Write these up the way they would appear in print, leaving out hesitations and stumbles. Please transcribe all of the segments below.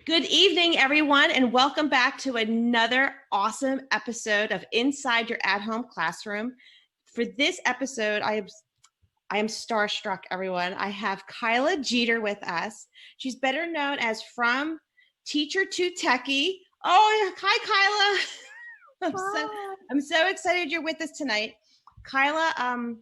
Good evening, everyone, and welcome back to another awesome episode of Inside Your At-Home Classroom. For this episode, I am starstruck, everyone. I have Kyla Jeter with us. She's better known as From Teacher to Techie. Oh, hi, Kyla. I'm so excited you're with us tonight. Kyla,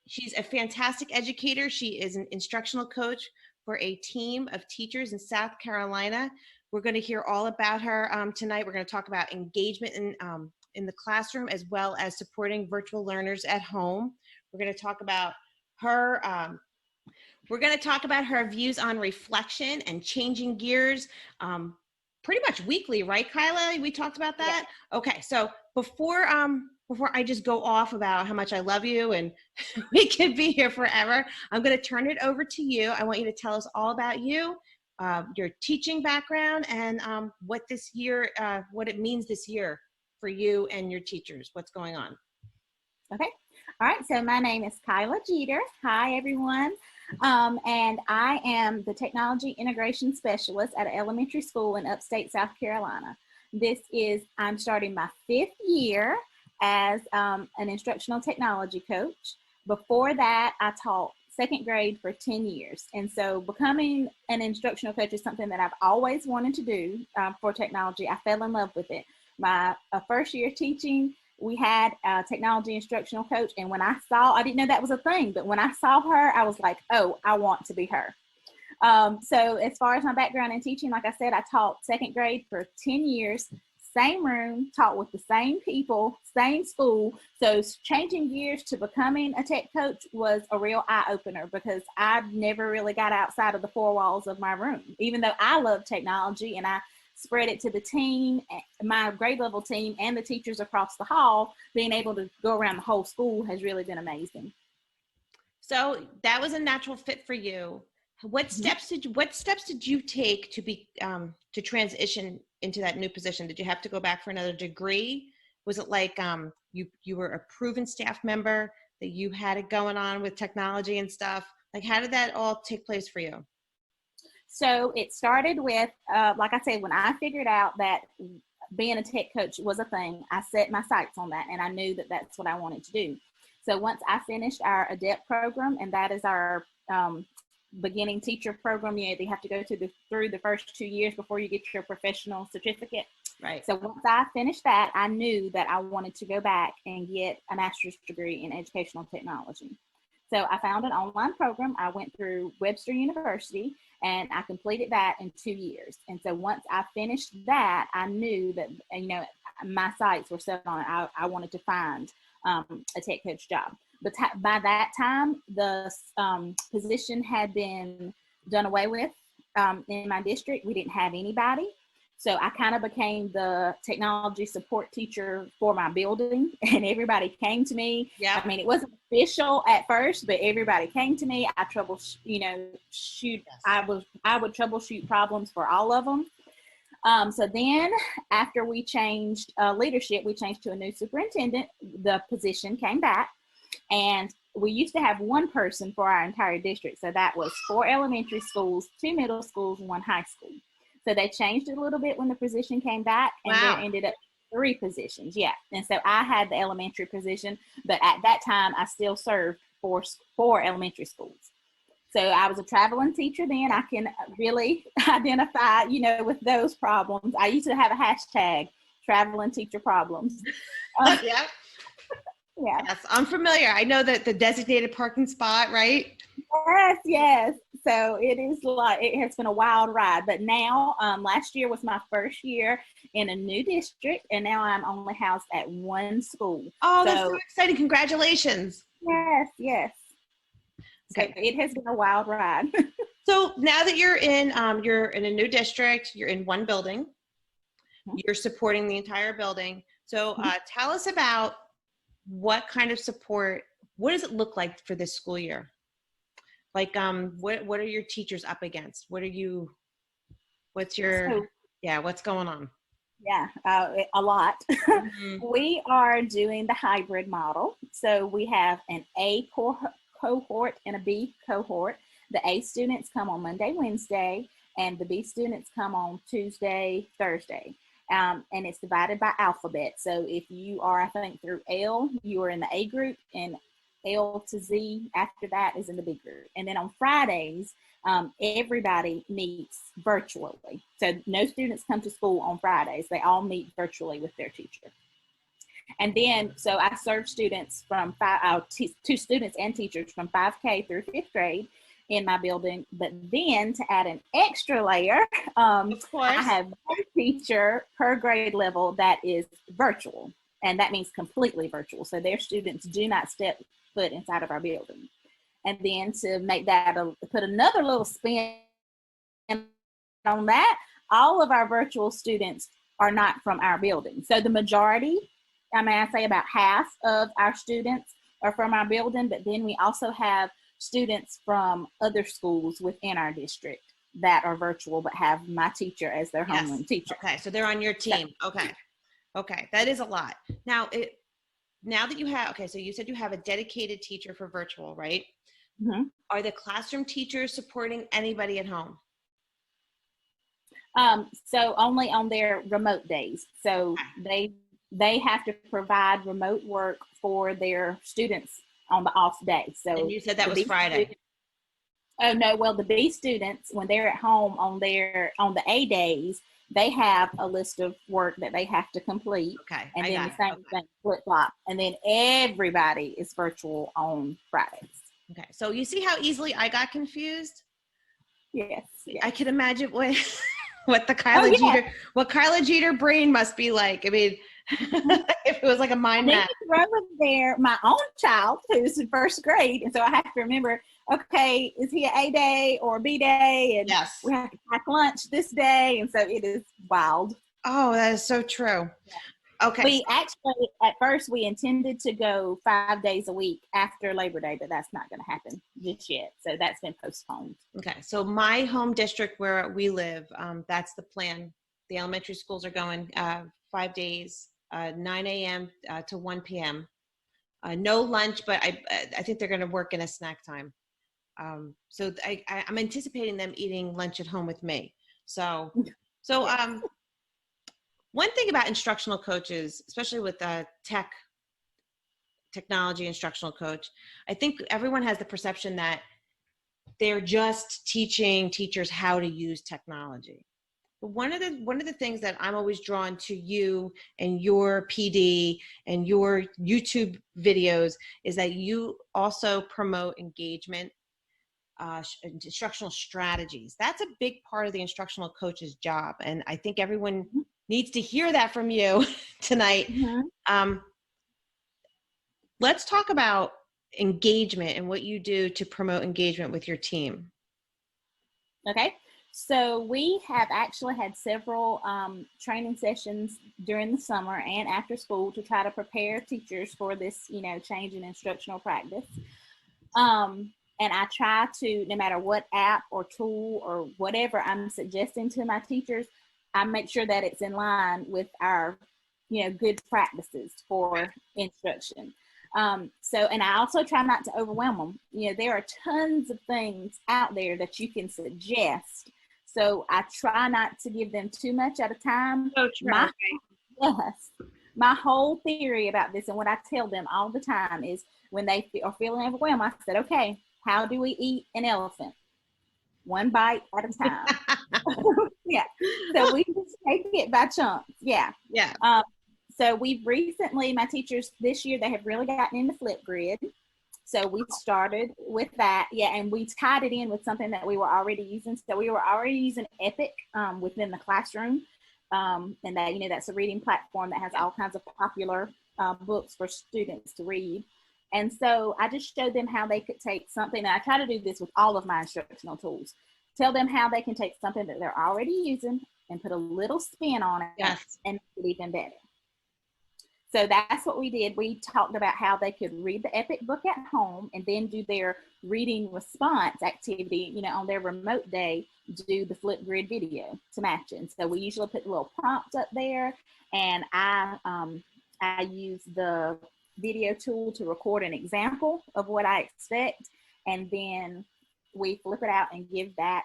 she's a fantastic educator. She is an instructional coach for a team of teachers in South Carolina. We're going to hear all about her tonight. We're going to talk about engagement in the classroom as well as supporting virtual learners at home. We're going to talk about her. We're going to talk about her views on reflection and changing gears. Pretty much weekly, right, Kyla? We talked about that. Yeah. Okay, so before I just go off about how much I love you and we could be here forever, I'm going to turn it over to you. I want you to tell us all about you, your teaching background, and what this year, what it means this year for you and your teachers. What's going on? Okay. All right. So my name is Kyla Jeter. Hi, everyone. And I am the Technology Integration Specialist at an elementary school in upstate South Carolina. I'm starting my 5th year as an instructional technology coach. Before that, I taught 2nd grade for 10 years. And so becoming an instructional coach is something that I've always wanted to do for technology. I fell in love with it. My first year teaching, we had a technology instructional coach, and when I didn't know that was a thing, but when I saw her, I was like, oh, I want to be her. So as far as my background in teaching, like I said, I taught 2nd grade for 10 years, same room, taught with the same people, same school. So changing gears to becoming a tech coach was a real eye-opener because I never really got outside of the 4 walls of my room, even though I love technology and I spread it to the team, my grade level team, and the teachers across the hall. Being able to go around the whole school has really been amazing. So that was a natural fit for you. What steps did you take to transition into that new position? Did you have to go back for another degree? Was it like you were a proven staff member that you had it going on with technology and stuff? Like, how did that all take place for you? So it started with, like I said, when I figured out that being a tech coach was a thing, I set my sights on that, and I knew that that's what I wanted to do. So once I finished our ADEPT program, and that is our beginning teacher program, you have to go through the first 2 years before you get your professional certificate. Right. So once I finished that, I knew that I wanted to go back and get a master's degree in educational technology. So I found an online program. I went through Webster University, and I completed that in 2 years. And so once I finished that, I knew that, my sights were set on it. I wanted to find a tech coach job. But by that time, the position had been done away with in my district. We didn't have anybody. So I kind of became the technology support teacher for my building, and everybody came to me. Yeah. I mean, it wasn't official at first, but everybody came to me. I would troubleshoot problems for all of them. So then after we changed leadership, we changed to a new superintendent. The position came back, and we used to have one person for our entire district. So that was 4 elementary schools, 2 middle schools, and 1 high school. So they changed it a little bit when the position came back, and there ended up 3 positions. Yeah. And so I had the elementary position, but at that time I still served 4 elementary schools. So I was a traveling teacher then. I can really identify, with those problems. I used to have a hashtag, traveling teacher problems. Yeah. Yeah. Yes, I'm familiar. I know that the designated parking spot, right? Yes. So it has been a wild ride, but now last year was my first year in a new district, and now I'm only housed at 1 school. Oh, that's so exciting. Congratulations. Yes. Okay. So it has been a wild ride. So now that you're in a new district, you're in 1 building, you're supporting the entire building. So tell us about what kind of support, what does it look like for this school year? Like, what are your teachers up against? What's going on? Yeah, a lot. We are doing the hybrid model. So we have an A cohort and a B cohort. The A students come on Monday, Wednesday, and the B students come on Tuesday, Thursday. And it's divided by alphabet. So if you are, I think, through L, you are in the A group, and L to Z after that is in the B group. And then on Fridays, everybody meets virtually. So no students come to school on Fridays. They all meet virtually with their teacher. And then, so I serve students from two students and teachers from 5K through 5th grade in my building. But then to add an extra layer, I have one teacher per grade level that is virtual. And that means completely virtual. So their students do not step foot inside of our building. And then to make that, put another little spin on that, all of our virtual students are not from our building. So the majority, I say about half of our students are from our building, but then we also have students from other schools within our district that are virtual but have my teacher as their homeroom teacher. Okay, so they're on your team. Okay, that is a lot. Now that you have, so you said you have a dedicated teacher for virtual, right? Mm-hmm. Are the classroom teachers supporting anybody at home? So only on their remote days. So they have to provide remote work for their students on the off day. So and you said that was Friday. Oh no, well the B students, when they're at home on the A days, they have a list of work that they have to complete. Okay. And then the same thing, flip flop. And then everybody is virtual on Fridays. Okay. So you see how easily I got confused? Yes. I can imagine what the Kyla Jeter brain must be like. I mean, if it was like a mind map. Throw in there my own child who's in 1st grade, and so I have to remember, okay, is he an A day or a B day? And we have to pack lunch this day, and so it is wild. Oh, that is so true. Yeah. Okay. We actually, at first, we intended to go 5 days a week after Labor Day, but that's not going to happen just yet. So that's been postponed. Okay. So my home district where we live, that's the plan. The elementary schools are going 5 days, 9 a.m. To 1 p.m. No lunch, but I think they're going to work in a snack time. So I'm anticipating them eating lunch at home with me. So one thing about instructional coaches, especially with technology instructional coach, I think everyone has the perception that they're just teaching teachers how to use technology. But one of the things that I'm always drawn to you and your PD and your YouTube videos is that you also promote engagement, instructional strategies. That's a big part of the instructional coach's job. And I think everyone needs to hear that from you tonight. Mm-hmm. Let's talk about engagement and what you do to promote engagement with your team. Okay. So we have actually had several training sessions during the summer and after school to try to prepare teachers for this, change in instructional practice. And I try to, no matter what app or tool or whatever I'm suggesting to my teachers, I make sure that it's in line with our, good practices for instruction. And I also try not to overwhelm them. There are tons of things out there that you can suggest. So I try not to give them too much at a time. So true. My whole theory about this and what I tell them all the time is when they are feeling overwhelmed, I said, okay, how do we eat an elephant? One bite at a time. Yeah. So we just take it by chunks. Yeah. Yeah. So we've recently, my teachers this year, they have really gotten into Flipgrid. So we started with that. Yeah. And we tied it in with something that we were already using. So we were already using Epic within the classroom. And that, that's a reading platform that has all kinds of popular books for students to read. And so I just showed them how they could take something, and I try to do this with all of my instructional tools. Tell them how they can take something that they're already using and put a little spin on it and make it even better. So that's what we did. We talked about how they could read the Epic book at home and then do their reading response activity, on their remote day, do the Flipgrid video to match it. And so we usually put a little prompt up there, and I use the video tool to record an example of what I expect, and then we flip it out and give that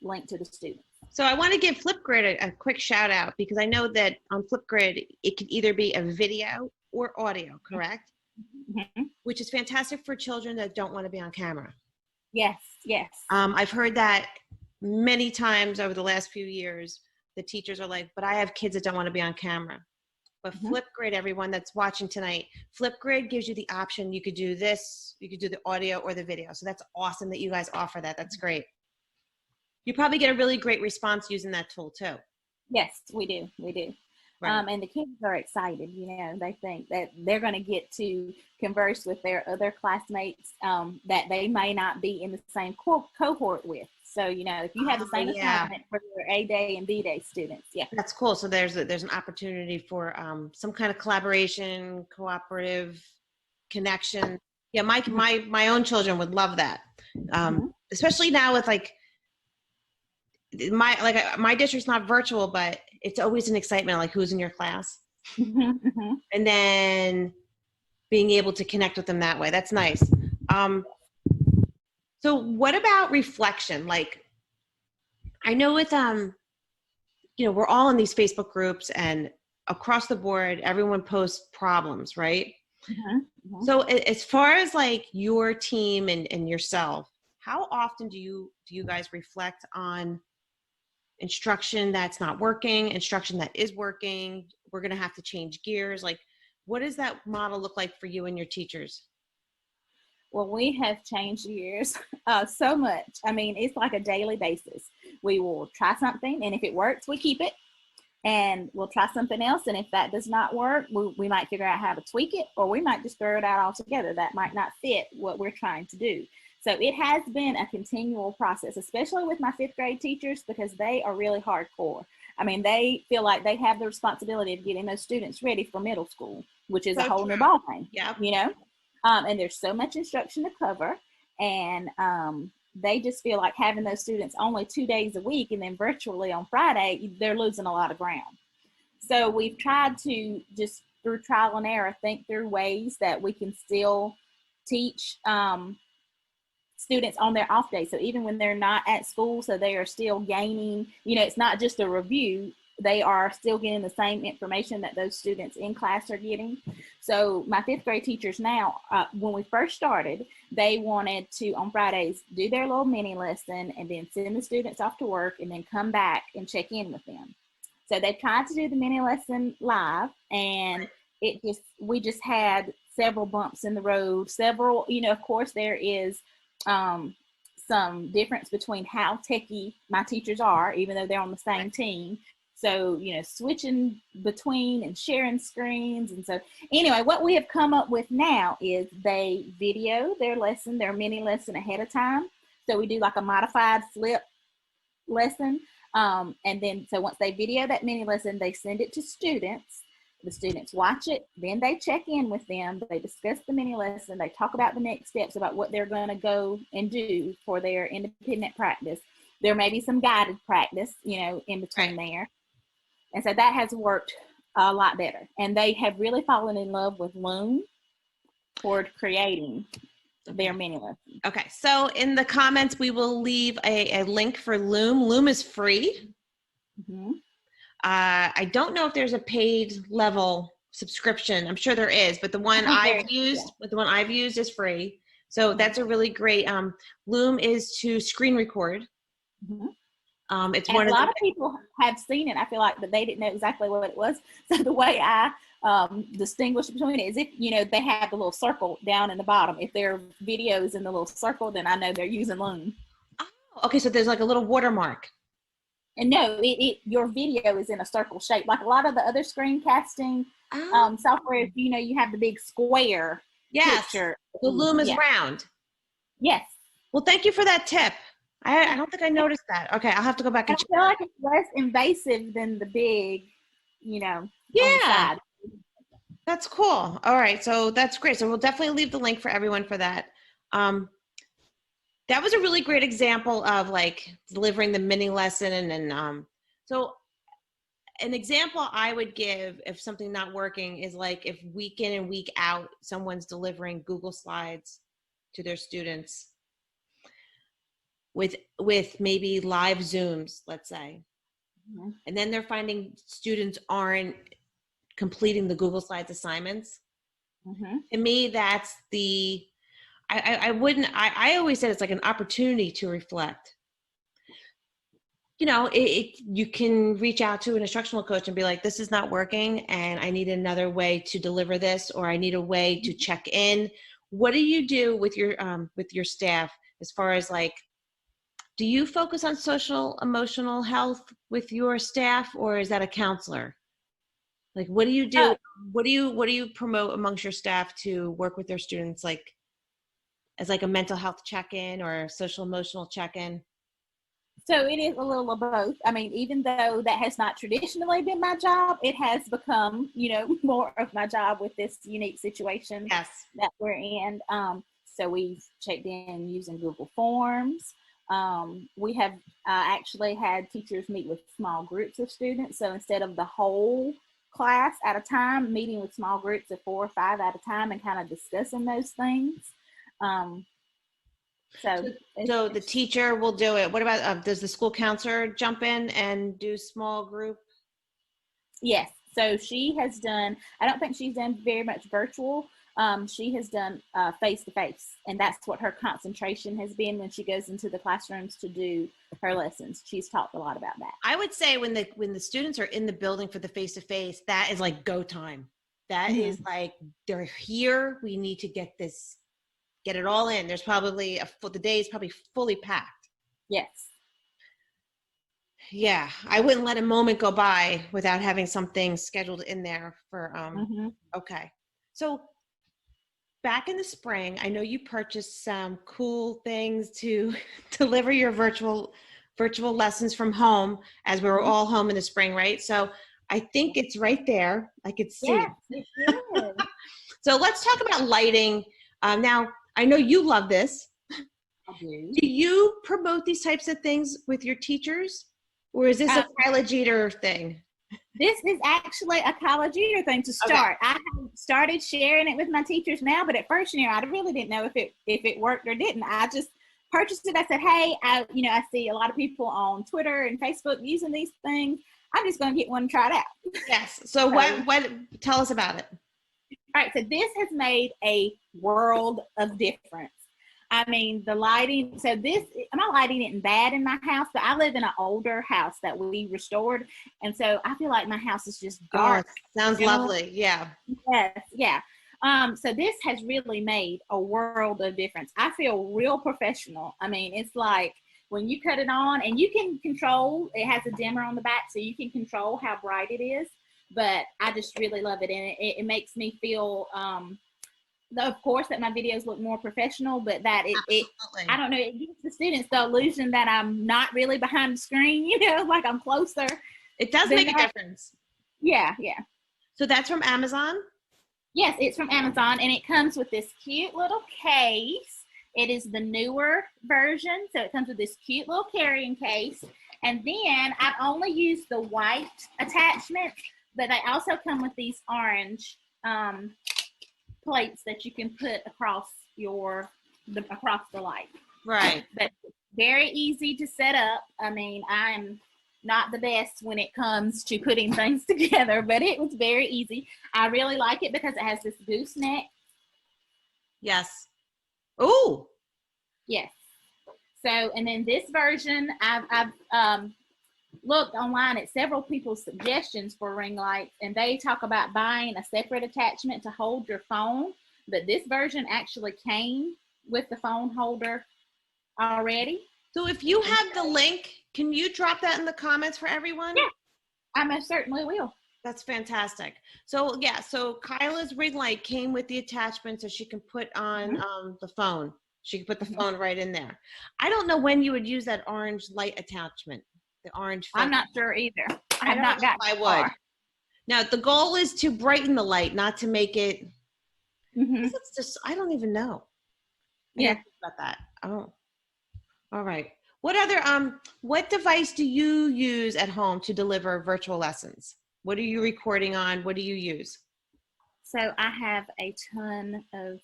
link to the students. So I want to give Flipgrid a quick shout out because I know that on Flipgrid, it can either be a video or audio, correct? Mm-hmm. Which is fantastic for children that don't want to be on camera. Yes, yes. I've heard that many times over the last few years. The teachers are like, but I have kids that don't want to be on camera. But Flipgrid, everyone that's watching tonight, Flipgrid gives you the option. You could do this, you could do the audio or the video. So that's awesome that you guys offer that. That's great. You probably get a really great response using that tool too. Yes, we do. We do. Right. And the kids are excited, you know, they think that they're going to get to converse with their other classmates that they may not be in the same cohort with. So, you know, if you have the same assignment for your A day and B day students. Yeah. That's cool. So there's an opportunity for some kind of collaboration, cooperative connection. Yeah. My own children would love that. Especially now with like my district's not virtual, but it's always an excitement, like who's in your class. And then being able to connect with them that way. That's nice. So what about reflection? Like, I know with, you know, we're all in these Facebook groups and across the board, everyone posts problems, right? So as far as like your team and yourself, how often do you guys reflect on instruction that's not working, instruction that is working, we're going to have to change gears? Like, what does that model look like for you and your teachers? Well, we have changed gears so much. I mean, it's like a daily basis. We will try something, and if it works, we keep it. And we'll try something else, and if that does not work, we might figure out how to tweak it, or we might just throw it out altogether. That might not fit what we're trying to do. So it has been a continual process, especially with my 5th grade teachers, because they are really hardcore. I mean, they feel like they have the responsibility of getting those students ready for middle school, which is a whole new ballgame. Yeah. You know, and there's so much instruction to cover, and they just feel like having those students only 2 days a week and then virtually on Friday, they're losing a lot of ground. So we've tried to just through trial and error think through ways that we can still teach students on their off day. So even when they're not at school, so they are still gaining, you know, it's not just a review, they are still getting the same information that those students in class are getting. So my 5th grade teachers now, when we first started, they wanted to, on Fridays, do their little mini lesson and then send the students off to work and then come back and check in with them. So they tried to do the mini lesson live, and we just had several bumps in the road, several, you know, of course there is some difference between how techie my teachers are, even though they're on the same team. So, you know, switching between and sharing screens. And so anyway, what we have come up with now is they video their lesson, their mini lesson ahead of time. So we do like a modified flip lesson. And then, so once they video that mini lesson, they send it to students. The students watch it, then they check in with them, they discuss the mini lesson, they talk about the next steps, about what they're going to go and do for their independent practice. There may be some guided practice, you know, in between there. And so that has worked a lot better. And they have really fallen in love with Loom toward creating their mini lesson. Okay, so in the comments, we will leave a link for Loom. Loom is free. I don't know if there's a paid level subscription. I'm sure there is, but the one I've used is free. So that's a really great. Loom is to screen record. It's and a lot of people have seen it. I feel like, but they didn't know exactly what it was. So the way I distinguish between it is, if you know, they have the little circle down in the bottom. If their video is in the little circle, then I know they're using Loom. Oh, okay. So there's like a little watermark. And no, your video is in a circle shape. Like a lot of the other screencasting software, you know, you have the big square picture. The Loom is round. Yes. Well, thank you for that tip. I don't think I noticed that. Okay, I'll have to go back and check. I feel like it's less invasive than the big, you know, on the side. That's cool. All right, so that's great. So we'll definitely leave the link for everyone for that. That was a really great example of like delivering the mini lesson, and so an example I would give if something not working is like if week in and week out someone's delivering Google Slides to their students. with maybe live Zooms, let's say. Mhm. And then they're finding students aren't completing the Google Slides assignments. Mhm. To me, that's the, I wouldn't, I always said it's like an opportunity to reflect. You know, you can reach out to an instructional coach and be like, this is not working and I need another way to deliver this, or I need a way to check in. What do you do with your staff as far as like, do you focus on social emotional health with your staff, or is that a counselor? Like, what do you do? Uh, What do you promote amongst your staff to work with their students, like as like a mental health check-in or social emotional check-in? so it is a little of both. I mean, even though that has not traditionally been my job, it has become, more of my job with this unique situation Yes. that we're in. So we've checked in using Google Forms. We have actually had teachers meet with small groups of students. So instead of the whole class at a time, meeting with small groups of 4 or 5 at a time and kind of discussing those things. Um, so So the teacher will do it. What about, does the school counselor jump in and do small group? yes. So she has done, I don't think she's done very much virtual. She has done face to face, and that's what her concentration has been when she goes into the classrooms to do her lessons. She's talked a lot about that. I would say when the students are in the building for the face to face, that is like go time. That is like, they're here. We need to get it all in. There's probably the day is probably fully packed. Yes. Yeah, I wouldn't let a moment go by without having something scheduled in there for okay. So back in the spring, I know you purchased some cool things to deliver your virtual lessons from home, as we were all home in the spring, right? So I think it's right there. I could see Yes, it. it is. So let's talk about lighting. Now, I know you love this. I do. Do you promote these types of things with your teachers? Or is this a Kyla Jeter thing? This is actually a Kyla Jeter thing to start. Okay. I have started sharing it with my teachers now, but at first, I really didn't know if it worked or didn't. I just purchased it. I said, hey, I see a lot of people on Twitter and Facebook using these things. I'm just going to get one and try it out. Yes. So what tell us about it. All right. So this has made a world of difference. I mean, the lighting, so my lighting isn't bad in my house, but I live in an older house that we restored. And so I feel like my house is just dark. Oh, sounds lovely. Yeah. Yes. Yeah. So this has really made a world of difference. I feel real professional. I mean, it's like when you cut it on, and you can control, it has a dimmer on the back, so you can control how bright it is. But I just really love it. And it makes me feel, of course, that my videos look more professional, but that it I don't know, it gives the students the illusion that I'm not really behind the screen, like I'm closer. It does make a difference. Yeah. So that's from Amazon? Yes, it's from Amazon, and it comes with this cute little case. It is the newer version, so it comes with this cute little carrying case. And then I've only used the white attachment, but they also come with these orange plates that you can put across the light. Right. But very easy to set up. I mean, I'm not the best when it comes to putting things together, but it was very easy. I really like it because it has this gooseneck. Yes. Oh. Yes. So, and then this version, I've looked online at several people's suggestions for ring lights, and they talk about buying a separate attachment to hold your phone, but this version actually came with the phone holder already. So if you have the link, can you drop that in the comments for everyone? Yeah, I most certainly will. That's fantastic. So yeah, so Kyla's ring light came with the attachment so she can put on the phone. She can put the phone right in there. I don't know when you would use that orange light attachment. The orange filter. I'm not sure either. I have not gotten I would. Now the goal is to brighten the light, not to make it. It's just, I don't even know. Yeah. About that. Oh. All right. What other what device do you use at home to deliver virtual lessons? What are you recording on? What do you use? So I have a ton of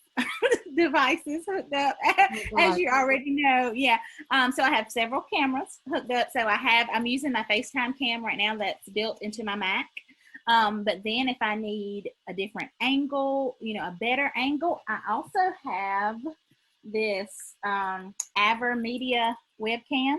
devices hooked up, as you already know. Yeah. So I have several cameras hooked up. So I'm using my FaceTime cam right now that's built into my Mac. But then if I need a different angle, a better angle, I also have this AverMedia webcam,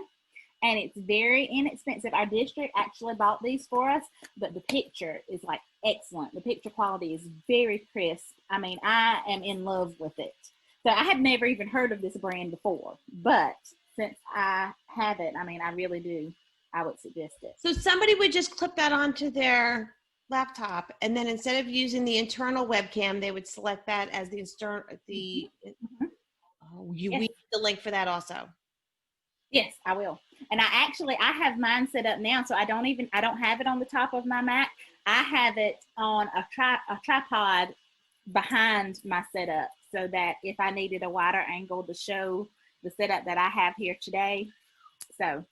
and it's very inexpensive. Our district actually bought these for us, but the picture is like excellent. The picture quality is very crisp. I mean, I am in love with it. So I had never even heard of this brand before, but since I have it, I mean, I really do. I would suggest it. So somebody would just clip that onto their laptop, and then instead of using the internal webcam, they would select that as the external. We need the link for that also. Yes, I will. And I have mine set up now, so I don't have it on the top of my Mac. I have it on a tripod behind my setup, so that if I needed a wider angle to show the setup that I have here today. So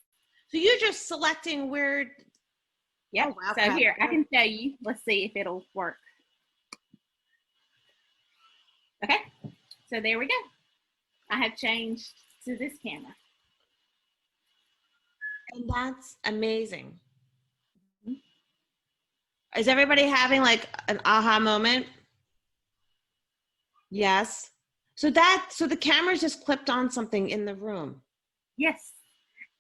you're just selecting where. Yeah. Oh, wow. So here, I can show you. Let's see if it'll work. Okay. So there we go. I have changed to this camera. And that's amazing. Is everybody having like an aha moment? Yes. So the camera's just clipped on something in the room. Yes.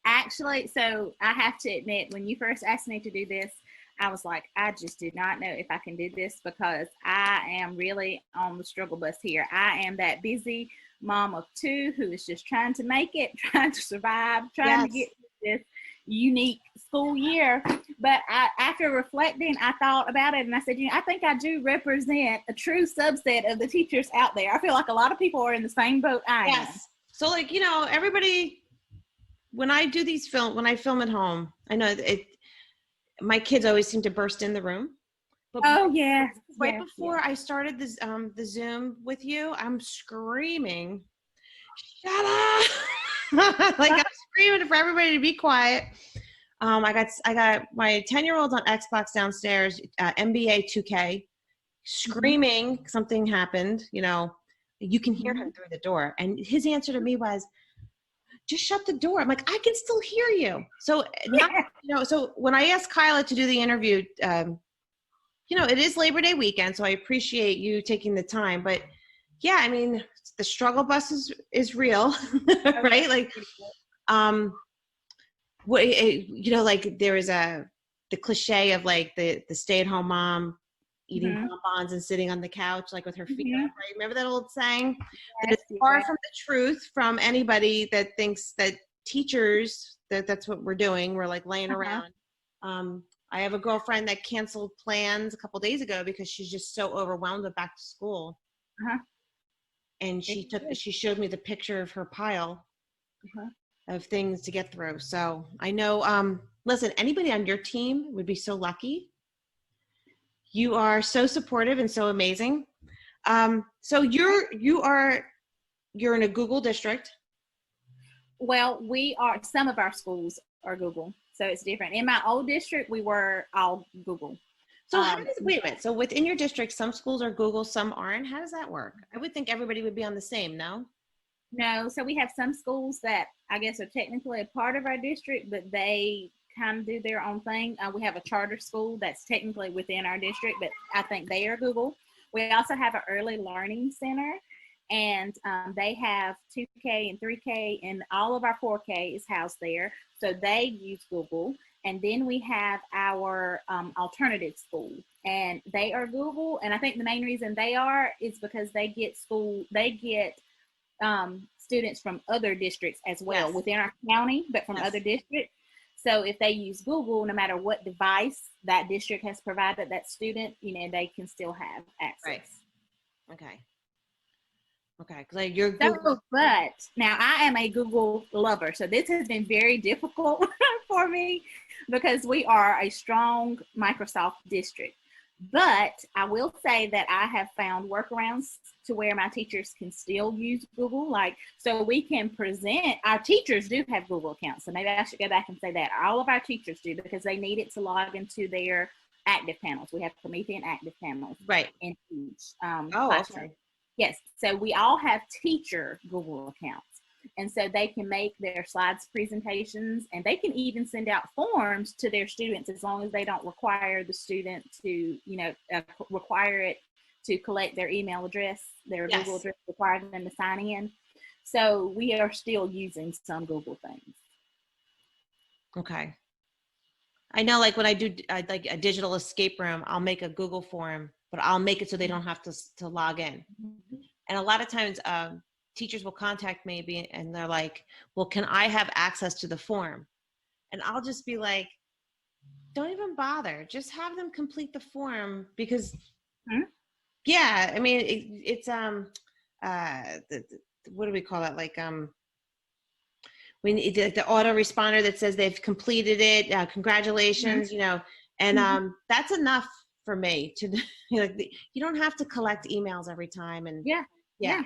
Actually, so I have to admit, when you first asked me to do this, I was like, I just did not know if I can do this, because I am really on the struggle bus here. I am that busy mom of two who is just trying to make it, trying to survive, trying to get this unique school year. But after reflecting, I thought about it, and I said, I think I do represent a true subset of the teachers out there. I feel like a lot of people are in the same boat I am. So like, everybody, when I film at home, I know my kids always seem to burst in the room. But right before I started this, the Zoom with you, I'm screaming, shut up. Like I'm screaming for everybody to be quiet. I got my 10-year-old on Xbox downstairs, NBA 2K, screaming something happened. You can hear him through the door, and his answer to me was, just shut the door. I'm like, I can still hear you. So, so when I asked Kyla to do the interview, it is Labor Day weekend, so I appreciate you taking the time. But yeah, I mean, the struggle bus is real, right? Like, like there is the cliche of like the stay-at-home mom eating bonbons and sitting on the couch, like with her feet up, right? Remember that old saying? Yes, it's far from the truth from anybody that thinks that teachers, that's what we're doing. We're like laying around. I have a girlfriend that canceled plans a couple days ago because she's just so overwhelmed with back to school. And she showed me the picture of her pile of things to get through. So I know, listen, anybody on your team would be so lucky. You are so supportive and so amazing. So you're in a Google district. Well, some of our schools are Google, so it's different. In my old district, we were all Google. So wait a minute. So within your district, some schools are Google, some aren't. How does that work? I would think everybody would be on the same, no? No. So we have some schools that I guess are technically a part of our district, but they kind of do their own thing. We have a charter school that's technically within our district, but I think they are Google. We also have an early learning center, and they have 2K and 3K, and all of our 4K is housed there. So they use Google. And then we have our alternative school, and they are Google. And I think the main reason they are is because they get students from other districts as well, within our county, but from other districts. So if they use Google, no matter what device that district has provided that student, they can still have access. Right. Okay. Because like you're Google. But now I am a Google lover, so this has been very difficult for me because we are a strong Microsoft district. But I will say that I have found workarounds to where my teachers can still use Google. So we can present, our teachers do have Google accounts. So maybe I should go back and say that. All of our teachers do, because they need it to log into their active panels. We have Promethean active panels. Right. In each classroom. Okay. Yes. So we all have teacher Google accounts. And so they can make their slides presentations, and they can even send out forms to their students as long as they don't require the student to, require it to collect their email address, their Yes. Google address, require them to sign in. So we are still using some Google things. Okay. I know, like when I do like a digital escape room, I'll make a Google form, but I'll make it so they don't have to log in. And a lot of times teachers will contact me and they're like, well, can I have access to the form? And I'll just be like, don't even bother. Just have them complete the form because, yeah, I mean, it's, what do we call that? Like, when the autoresponder that says they've completed it, congratulations, and that's enough for me to, you don't have to collect emails every time. And yeah.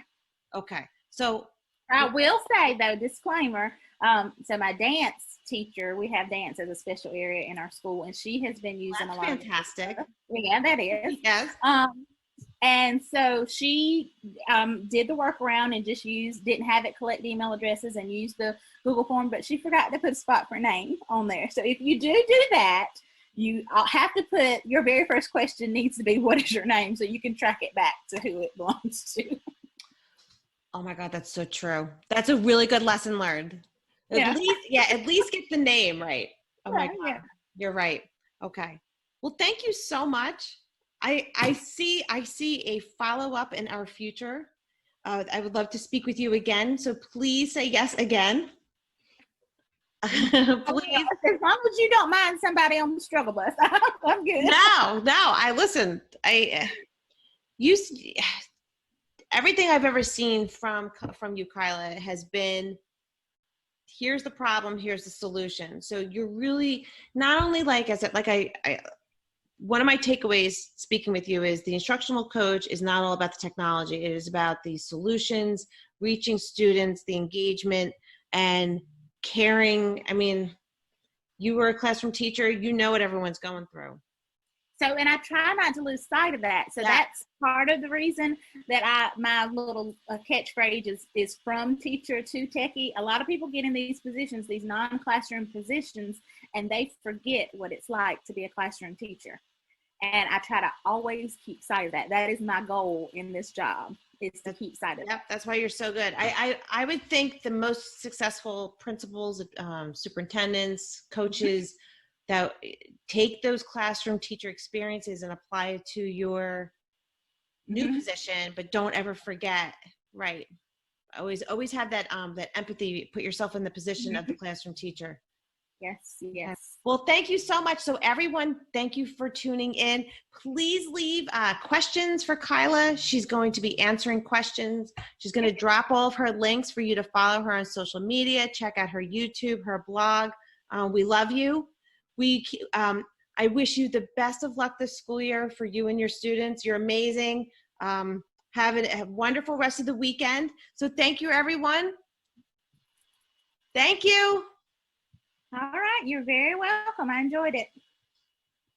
Okay. So I will say though, disclaimer. So my dance teacher, we have dance as a special area in our school, and she has been using a lot. Fantastic. Yeah, that is. Yes. And so she did the workaround and just didn't have it collect email addresses and use the Google form, but she forgot to put a spot for name on there. So if you do that, you have to put your very first question needs to be, what is your name? So you can track it back to who it belongs to. Oh my God, that's so true. That's a really good lesson learned. At least get the name right. Oh my God, You're right. Okay. Well, thank you so much. I see a follow-up in our future. I would love to speak with you again. So please say yes again. Please. As long as you don't mind somebody on the struggle bus, I'm good. No. I listen. Everything I've ever seen from you, Kyla, has been, here's the problem, here's the solution. So you're really not only one of my takeaways speaking with you is the instructional coach is not all about the technology. It is about the solutions, reaching students, the engagement, and caring. I mean, you were a classroom teacher, you know what everyone's going through. So, and I try not to lose sight of that. So that's part of the reason that my little catchphrase is from teacher to techie. A lot of people get in these positions, these non-classroom positions, and they forget what it's like to be a classroom teacher. And I try to always keep sight of that. That is my goal in this job, is to keep sight of that. Yep, that's why you're so good. I would think the most successful principals, superintendents, coaches that take those classroom teacher experiences and apply it to your new position, but don't ever forget, right? Always have that empathy, put yourself in the position of the classroom teacher. Yes. Well, thank you so much. So everyone, thank you for tuning in. Please leave questions for Kyla. She's going to be answering questions. She's going to drop all of her links for you to follow her on social media. Check out her YouTube, her blog. We love you. I wish you the best of luck this school year for you and your students. You're amazing. Have a wonderful rest of the weekend. So thank you, everyone. Thank you. All right. You're very welcome. I enjoyed it.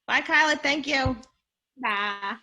Bye, Kyla. Thank you. Bye.